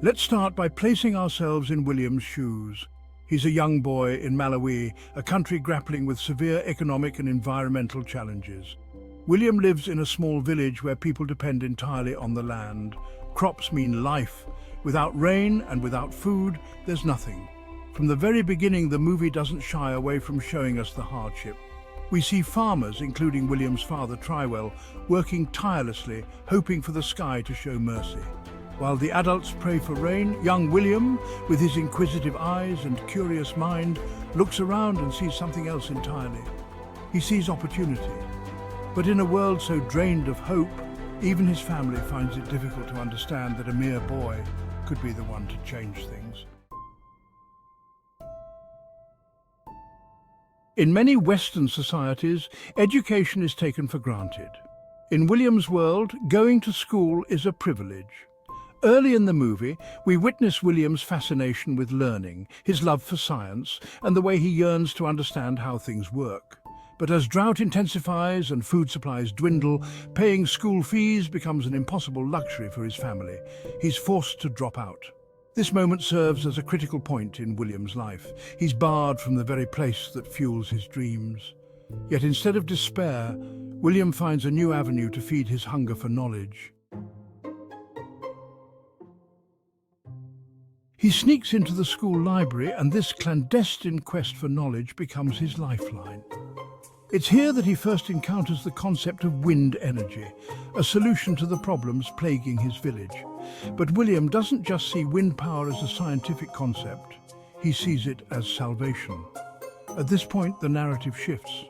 Let's start by placing ourselves in William's shoes. He's a young boy in Malawi, a country grappling with severe economic and environmental challenges. William lives in a small village where people depend entirely on the land. Crops mean life. Without rain and without food, there's nothing. From the very beginning, the movie doesn't shy away from showing us the hardship. We see farmers, including William's father Trywell, working tirelessly, hoping for the sky to show mercy. While the adults pray for rain, young William, with his inquisitive eyes and curious mind, looks around and sees something else entirely. He sees opportunity. But in a world so drained of hope, even his family finds it difficult to understand that a mere boy could be the one to change things. In many Western societies, education is taken for granted. In William's world, going to school is a privilege. Early in the movie, we witness William's fascination with learning, his love for science, and the way he yearns to understand how things work. But as drought intensifies and food supplies dwindle, paying school fees becomes an impossible luxury for his family. He's forced to drop out. This moment serves as a critical point in William's life. He's barred from the very place that fuels his dreams. Yet instead of despair, William finds a new avenue to feed his hunger for knowledge. He sneaks into the school library, and this clandestine quest for knowledge becomes his lifeline. It's here that he first encounters the concept of wind energy, a solution to the problems plaguing his village. But William doesn't just see wind power as a scientific concept, he sees it as salvation. At this point, the narrative shifts.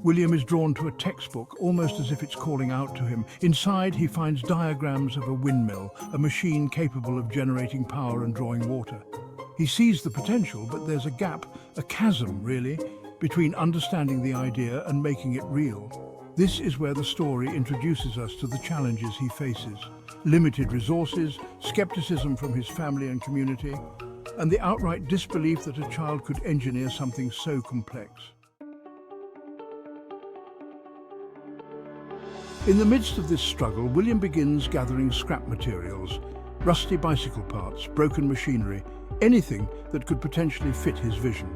William is drawn to a textbook, almost as if it's calling out to him. Inside, he finds diagrams of a windmill, a machine capable of generating power and drawing water. He sees the potential, but there's a gap, a chasm, really, between understanding the idea and making it real. This is where the story introduces us to the challenges he faces. Limited resources, skepticism from his family and community, and the outright disbelief that a child could engineer something so complex. In the midst of this struggle, William begins gathering scrap materials, rusty bicycle parts, broken machinery, anything that could potentially fit his vision.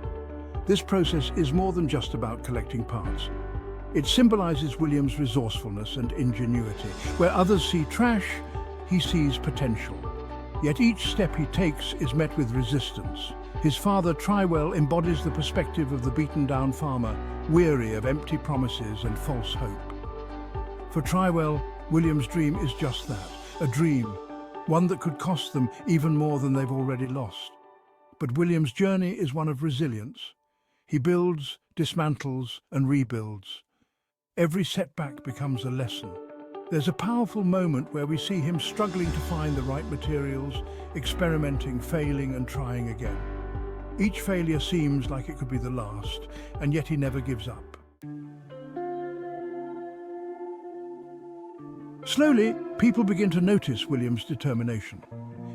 This process is more than just about collecting parts. It symbolizes William's resourcefulness and ingenuity. Where others see trash, he sees potential. Yet each step he takes is met with resistance. His father, Trywell, embodies the perspective of the beaten-down farmer, weary of empty promises and false hope. For Trywell, William's dream is just that, a dream, one that could cost them even more than they've already lost. But William's journey is one of resilience. He builds, dismantles, and rebuilds. Every setback becomes a lesson. There's a powerful moment where we see him struggling to find the right materials, experimenting, failing, and trying again. Each failure seems like it could be the last, and yet he never gives up. Slowly, people begin to notice William's determination.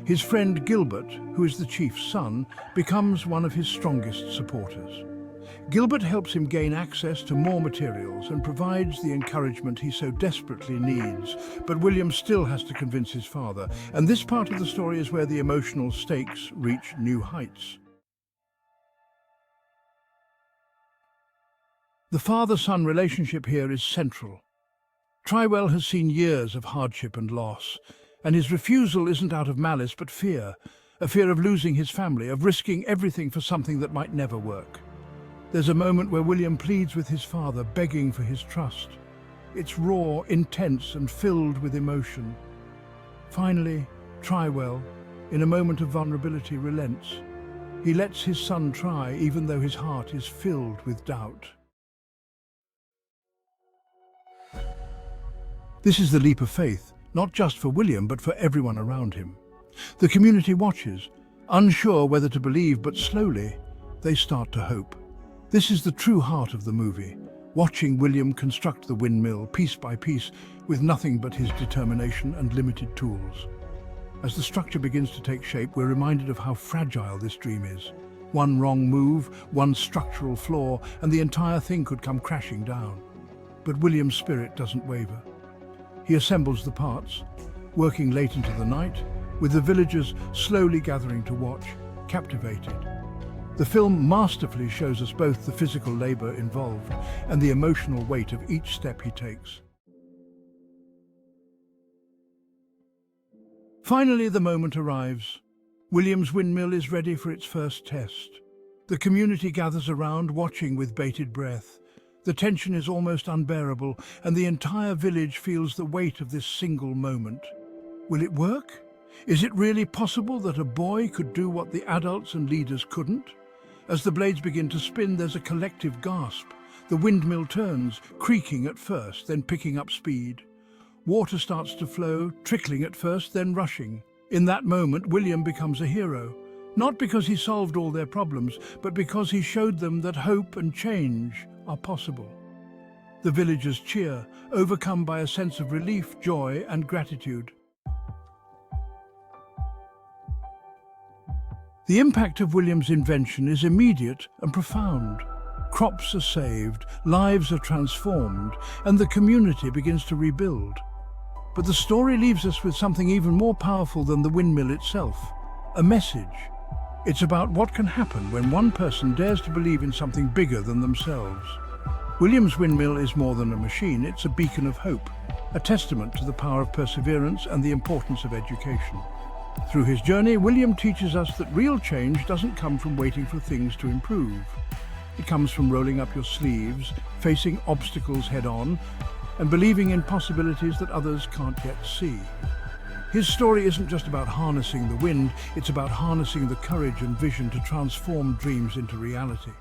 His friend Gilbert, who is the chief's son, becomes one of his strongest supporters. Gilbert helps him gain access to more materials and provides the encouragement he so desperately needs. But William still has to convince his father, and this part of the story is where the emotional stakes reach new heights. The father-son relationship here is central. Trywell has seen years of hardship and loss, and his refusal isn't out of malice but fear, a fear of losing his family, of risking everything for something that might never work. There's a moment where William pleads with his father, begging for his trust. It's raw, intense, and filled with emotion. Finally, Trywell, in a moment of vulnerability, relents. He lets his son try, even though his heart is filled with doubt. This is the leap of faith, not just for William, but for everyone around him. The community watches, unsure whether to believe, but slowly, they start to hope. This is the true heart of the movie, watching William construct the windmill piece by piece with nothing but his determination and limited tools. As the structure begins to take shape, we're reminded of how fragile this dream is. One wrong move, one structural flaw, and the entire thing could come crashing down. But William's spirit doesn't waver. He assembles the parts, working late into the night, with the villagers slowly gathering to watch, captivated. The film masterfully shows us both the physical labor involved and the emotional weight of each step he takes. Finally, the moment arrives. William's windmill is ready for its first test. The community gathers around, watching with bated breath. The tension is almost unbearable, and the entire village feels the weight of this single moment. Will it work? Is it really possible that a boy could do what the adults and leaders couldn't? As the blades begin to spin, there's a collective gasp. The windmill turns, creaking at first, then picking up speed. Water starts to flow, trickling at first, then rushing. In that moment, William becomes a hero. Not because he solved all their problems, but because he showed them that hope and change are possible. The villagers cheer, overcome by a sense of relief, joy, and gratitude. The impact of William's invention is immediate and profound. Crops are saved, lives are transformed, and the community begins to rebuild. But the story leaves us with something even more powerful than the windmill itself, a message. It's about what can happen when one person dares to believe in something bigger than themselves. William's windmill is more than a machine, it's a beacon of hope, a testament to the power of perseverance and the importance of education. Through his journey, William teaches us that real change doesn't come from waiting for things to improve. It comes from rolling up your sleeves, facing obstacles head-on, and believing in possibilities that others can't yet see. His story isn't just about harnessing the wind, it's about harnessing the courage and vision to transform dreams into reality.